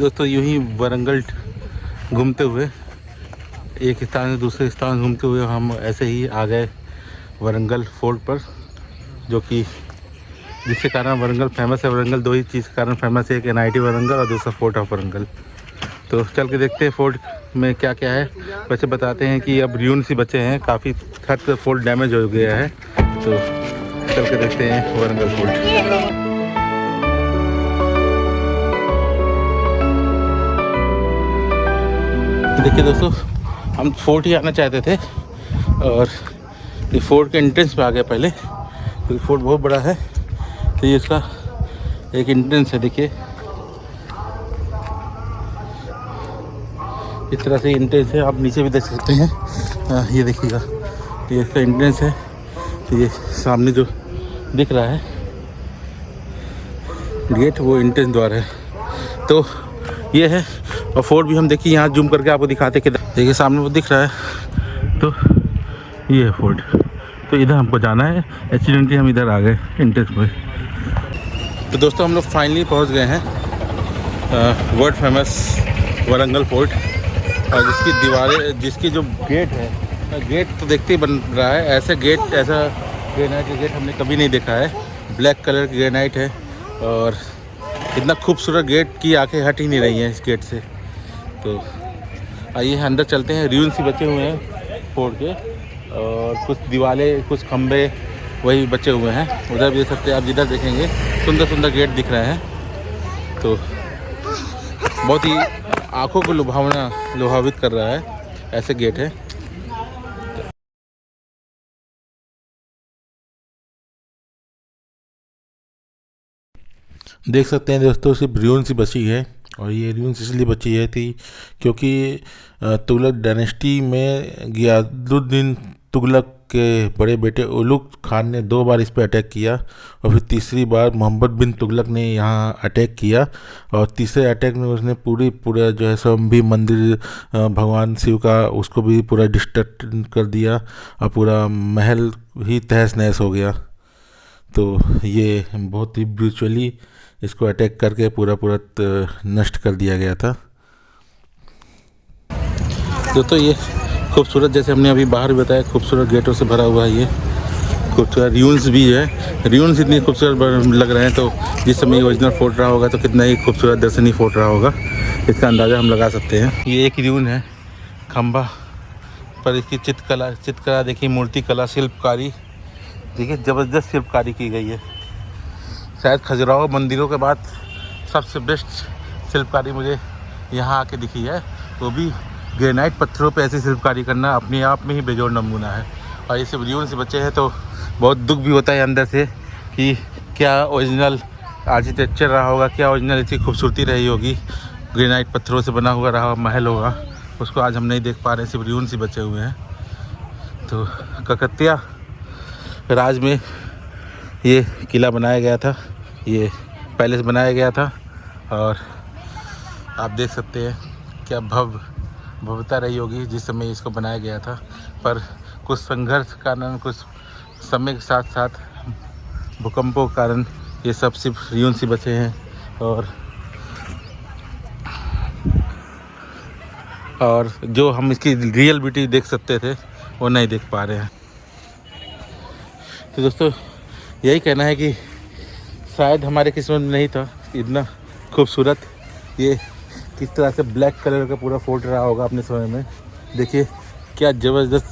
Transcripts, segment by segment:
दोस्तों यूं ही वारंगल घूमते हुए एक स्थान से दूसरे स्थान घूमते हुए हम ऐसे ही आ गए वारंगल फोर्ट पर, जो कि जिसके कारण वारंगल फेमस है। वारंगल दो ही चीज़ के कारण फेमस है, एक NIT वारंगल और दूसरा फोर्ट ऑफ वारंगल। तो चल के देखते हैं फोर्ट में क्या क्या है। वैसे बताते हैं कि अब र्यून सी बचे हैं, काफ़ी हद तक फोर्ट डैमेज हो गया है। तो चल के देखते हैं वारंगल फोर्ट। देखिए दोस्तों, हम फोर्ट ही आना चाहते थे और ये फोर्ट के एंट्रेंस पे आ गए पहले, क्योंकि फोर्ट बहुत बड़ा है। तो ये इसका एक एंट्रेंस है, देखिए इस तरह से एंट्रेंस है। आप नीचे भी देख सकते हैं, ये देखिएगा, ये इसका एंट्रेंस है। तो ये सामने जो दिख रहा है गेट, वो एंट्रेंस द्वार है। तो ये है, और फोर्ट भी हम देखिए यहाँ जूम करके आपको दिखाते कि देखिए सामने वो दिख रहा है। तो ये है फोर्ट। तो इधर हमको जाना है, एक्सीडेंटली हम इधर आ गए एंट्रेंस पे। तो दोस्तों हम लोग फाइनली पहुँच गए हैं वर्ल्ड फेमस वारंगल फोर्ट, और जिसकी दीवारें, जिसकी जो गेट है, गेट तो देखते ही बन रहा है। ऐसा ग्रेनाइट का गेट हमने कभी नहीं देखा है। ब्लैक कलर की ग्रेनाइट है और इतना खूबसूरत गेट की आंखें हट ही नहीं रही हैं इस गेट से। तो आइए अंदर चलते हैं। र्यून सी बचे हुए हैं फोर्ट के, और कुछ दीवारें, कुछ खंबे वही बचे हुए हैं। उधर भी देख सकते हैं आप, जिधर देखेंगे सुंदर सुंदर गेट दिख रहे हैं। तो बहुत ही आंखों को लुभावित कर रहा है, ऐसे गेट है। देख सकते हैं दोस्तों, सिर्फ र्यून सी बची है, और ये र्यून इसलिए बची है थी क्योंकि तुगलक डायनेस्टी में गियासुद्दीन तुगलक के बड़े बेटे उलुग खान ने 2 बार इस पर अटैक किया, और फिर तीसरी बार मोहम्मद बिन तुगलक ने यहाँ अटैक किया। और तीसरे अटैक में उसने पूरा जो है स्वयंभी मंदिर भगवान शिव का, उसको भी पूरा डिस्ट्रक्ट कर दिया, और पूरा महल ही तहस नहस हो गया। तो ये बहुत ही ब्रूचुअली इसको अटैक करके पूरा नष्ट कर दिया गया था। दोस्तों ये खूबसूरत, जैसे हमने अभी बाहर बताया, खूबसूरत गेटों से भरा हुआ है। ये खूबसूरत र्यून्स भी है। र्यून्स इतनी खूबसूरत लग रहे हैं, तो जिस समय ओरिजिनल फोर्ट रहा होगा तो कितना ही खूबसूरत दर्शनीय फोर्ट रहा होगा, इसका अंदाज़ा हम लगा सकते हैं। ये एक र्यून है, खंबा पर इसकी चित्रकला देखिए, मूर्ति कला, शिल्पकारी देखिए, ज़बरदस्त शिल्पकारी की गई है। शायद खजुराहो मंदिरों के बाद सबसे बेस्ट शिल्पकारी मुझे यहाँ आके दिखी है। वो भी ग्रेनाइट पत्थरों पे ऐसी शिल्पकारी करना अपने आप में ही बेजोड़ नमूना है। और ये सिर्फ र्यून से बचे हैं, तो बहुत दुख भी होता है अंदर से कि क्या ओरिजिनल आर्किटेक्चर रहा होगा, क्या ओरिजिनल इसकी खूबसूरती रही होगी। ग्रेनाइट पत्थरों से बना हुआ रहा महल होगा, उसको आज हम नहीं देख पा रहे हैं, सिर्फ र्यून से बचे हुए हैं। तो ककतिया राज में ये किला बनाया गया था, ये पैलेस बनाया गया था, और आप देख सकते हैं क्या भव्यता रही होगी जिस समय इसको बनाया गया था। पर कुछ संघर्ष के कारण, कुछ समय के साथ साथ भूकंपों के कारण ये सब सिर्फ र्यून से बचे हैं, और जो हम इसकी रियल ब्यूटी देख सकते थे वो नहीं देख पा रहे हैं। तो दोस्तों यही कहना है कि शायद हमारे किस्मत में नहीं था इतना खूबसूरत, ये किस तरह से ब्लैक कलर का पूरा फोर्ट रहा होगा अपने समय में। देखिए क्या ज़बरदस्त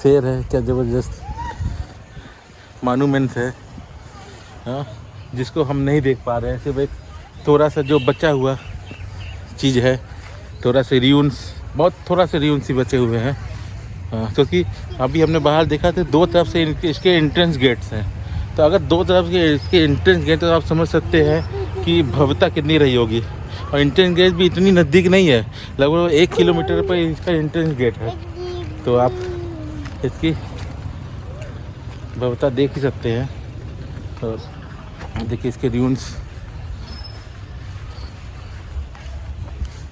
शेर है, क्या ज़बरदस्त मानूमेंट है, हाँ, जिसको हम नहीं देख पा रहे हैं। सिर्फ एक थोड़ा सा जो बचा हुआ चीज़ है, थोड़ा से र्यून्स, बहुत थोड़ा से र्यून्स ही बचे हुए हैं। क्योंकि अभी हमने बाहर देखा था 2 तरफ से इसके एंट्रेंस गेट्स हैं। तो अगर 2 तरफ के इसके एंट्रेंस गेट, तो आप समझ सकते हैं कि भव्यता कितनी रही होगी। और एंट्रेंस गेट भी इतनी नज़दीक नहीं है, लगभग 1 किलोमीटर पर इसका एंट्रेंस गेट है। तो आप इसकी भव्यता देख ही सकते हैं। और देखिए इसके र्यून्स,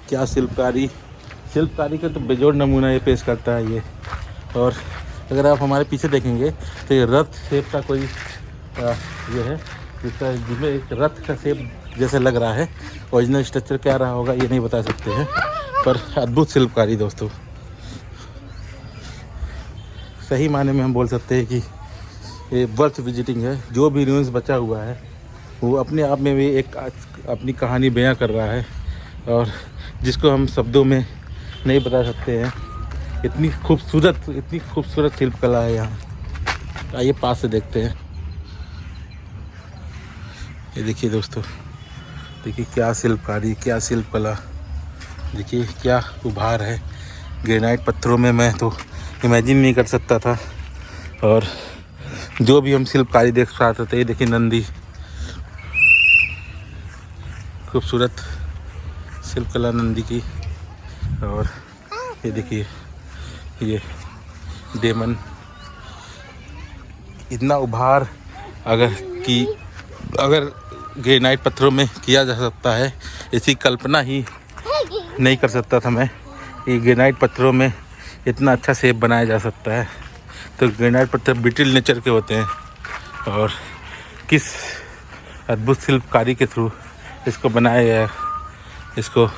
क्या शिल्पकारी का तो बेजोड़ नमूना ये पेश करता है ये। और अगर आप हमारे पीछे देखेंगे तो ये रथ शेप का कोई ये है, जिसमें एक रथ का शेप जैसे लग रहा है। ओरिजिनल स्ट्रक्चर क्या रहा होगा ये नहीं बता सकते हैं, पर अद्भुत शिल्पकारी दोस्तों। सही मायने में हम बोल सकते हैं कि ये वर्थ विजिटिंग है। जो भी रूइंस बचा हुआ है वो अपने आप में भी एक अपनी कहानी बयां कर रहा है, और जिसको हम शब्दों में नहीं बता सकते हैं। इतनी खूबसूरत शिल्पकला है यहाँ। आइए पास से देखते हैं। ये देखिए दोस्तों, देखिए क्या शिल्पकारी, क्या शिल्पकला, देखिए क्या उभार है ग्रेनाइट पत्थरों में। मैं तो इमेजिन नहीं कर सकता था। और जो भी हम शिल्पकारी देख पाते थे, ये देखिए नंदी, खूबसूरत शिल्पकला नंदी की। और ये देखिए ये डेमन, इतना उभार अगर ग्रेनाइट पत्थरों में किया जा सकता है, इसकी कल्पना ही नहीं कर सकता था मैं। ये ग्रेनाइट पत्थरों में इतना अच्छा शेप बनाया जा सकता है। तो ग्रेनाइट पत्थर ब्रिटिल नेचर के होते हैं, और किस अद्भुत शिल्पकारी के थ्रू इसको बनाया गया है। इसको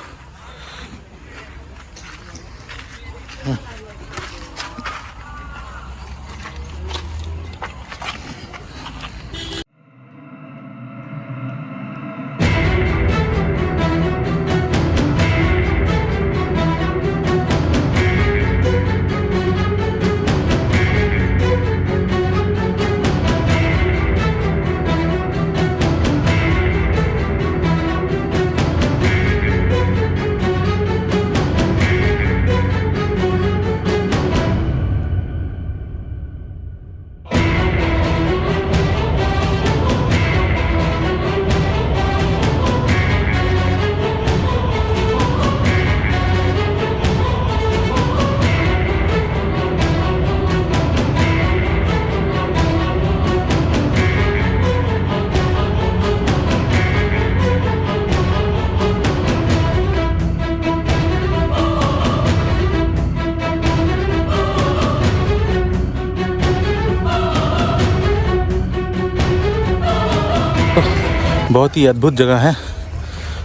बहुत ही अद्भुत जगह है,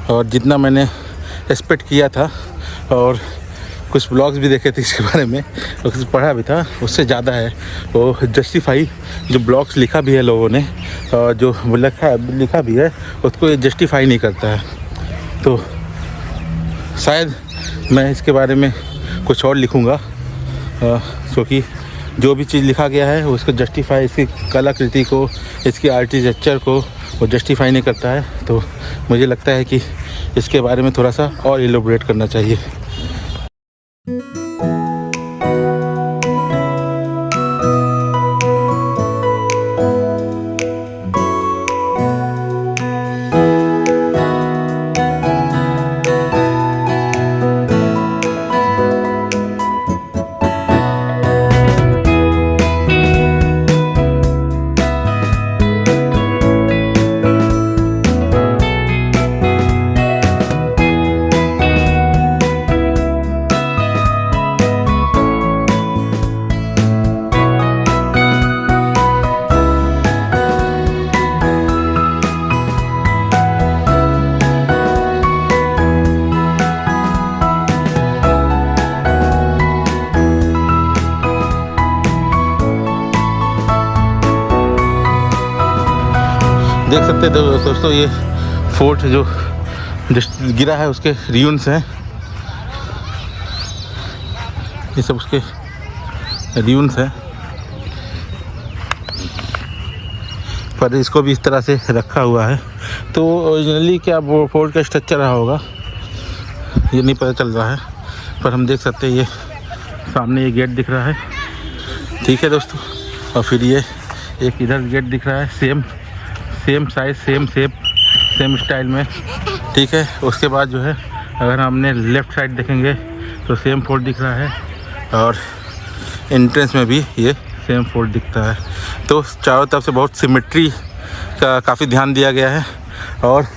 और जितना मैंने एक्सपेक्ट किया था और कुछ ब्लॉग्स भी देखे थे इसके बारे में और कुछ पढ़ा भी था, उससे ज़्यादा है। वो जस्टिफाई जो ब्लॉग्स लिखा भी है लोगों ने, और जो लिखा भी है उसको ये जस्टिफाई नहीं करता है। तो शायद मैं इसके बारे में कुछ और लिखूँगा, क्योंकि जो भी चीज़ लिखा गया है उसको जस्टिफाई, इसकी कलाकृति को, इसकी आर्किटेक्चर को वो जस्टिफाई नहीं करता है। तो मुझे लगता है कि इसके बारे में थोड़ा सा और इलोबरेट करना चाहिए। देख सकते हैं दोस्तों, ये फोर्ट जो गिरा है उसके रियून्स हैं। ये सब उसके रियून्स हैं, पर इसको भी इस तरह से रखा हुआ है। तो ओरिजिनली क्या वो फोर्ट का स्ट्रक्चर रहा होगा ये नहीं पता चल रहा है, पर हम देख सकते हैं ये सामने ये गेट दिख रहा है, ठीक है दोस्तों। और फिर ये एक इधर गेट दिख रहा है, same size, same shape, same style में, ठीक है। उसके बाद जो है अगर हमने लेफ़्ट साइड देखेंगे तो सेम फोर्ट दिख रहा है, और एंट्रेंस में भी ये सेम फोर्ट दिखता है। तो चारों तरफ से बहुत सिमेट्री का काफ़ी ध्यान दिया गया है, और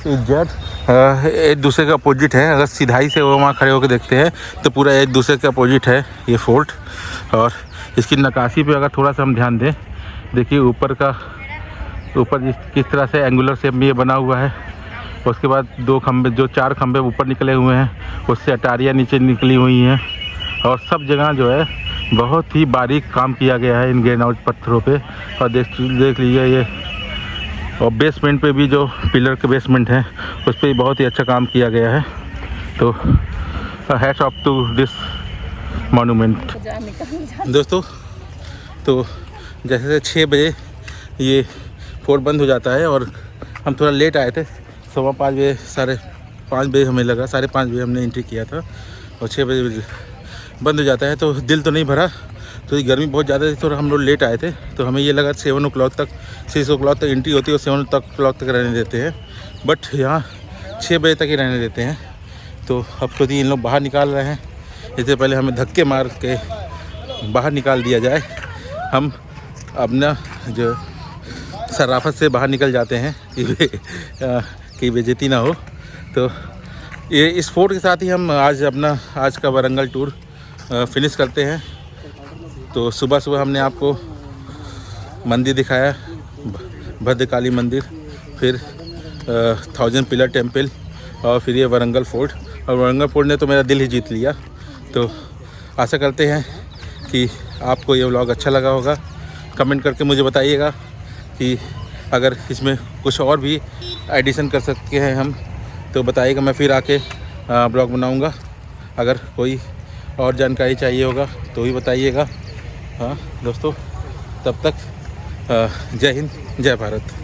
एक दूसरे के अपोजिट है। अगर सीधाई से वो वहाँ खड़े होकर देखते हैं तो पूरा एक दूसरे के अपोजिट है ये फोर्ट। और इसकी नक्काशी पे अगर थोड़ा सा हम ध्यान दें, देखिए ऊपर किस तरह से एंगुलर शेप में ये बना हुआ है, उसके बाद 2 खंबे, जो 4 खंबे ऊपर निकले हुए हैं, उससे अटारियाँ नीचे निकली हुई हैं। और सब जगह जो है बहुत ही बारीक काम किया गया है इन ग्रेनाइट पत्थरों पे। और देख लीजिए ये, और बेसमेंट पे भी जो पिलर के बेसमेंट है उस पर बहुत ही अच्छा काम किया गया है। तो hats off to this monument. दोस्तों, तो जैसे 6 बजे ये फोर्ट बंद हो जाता है और हम थोड़ा लेट आए थे, 5:15 बजे, 5:30 बजे हमें लगा, 5:30 बजे हमने एंट्री किया था और 6 बजे बंद हो जाता है। तो दिल तो नहीं भरा, तो ये गर्मी बहुत ज़्यादा थी, तो हम लोग लेट आए थे। तो हमें ये लगा 7 o'clock तक, 6 o'clock तक एंट्री होती है और 7 o'clock तक रहने देते हैं, बट यहाँ 6 बजे तक ही रहने देते हैं। तो अब तो इन लोग बाहर निकाल रहे हैं, इससे पहले हमें धक्के मार के बाहर निकाल दिया जाए, हम अपना जो शराफत से बाहर निकल जाते हैं कि बेइज्जती ना हो। तो ये इस फोर्ट के साथ ही हम आज का वारंगल टूर फिनिश करते हैं। तो सुबह हमने आपको मंदिर दिखाया, भद्रकाली मंदिर, फिर 1000 पिलर टेम्पल, और फिर ये वारंगल फोर्ट। और वारंगल फोर्ट ने तो मेरा दिल ही जीत लिया। तो आशा करते हैं कि आपको ये व्लॉग अच्छा लगा होगा। कमेंट करके मुझे बताइएगा कि अगर इसमें कुछ और भी एडिशन कर सकते हैं हम, तो बताइएगा, मैं फिर आके ब्लॉग बनाऊंगा। अगर कोई और जानकारी चाहिए होगा तो भी बताइएगा। हाँ दोस्तों, तब तक जय हिंद, जय भारत।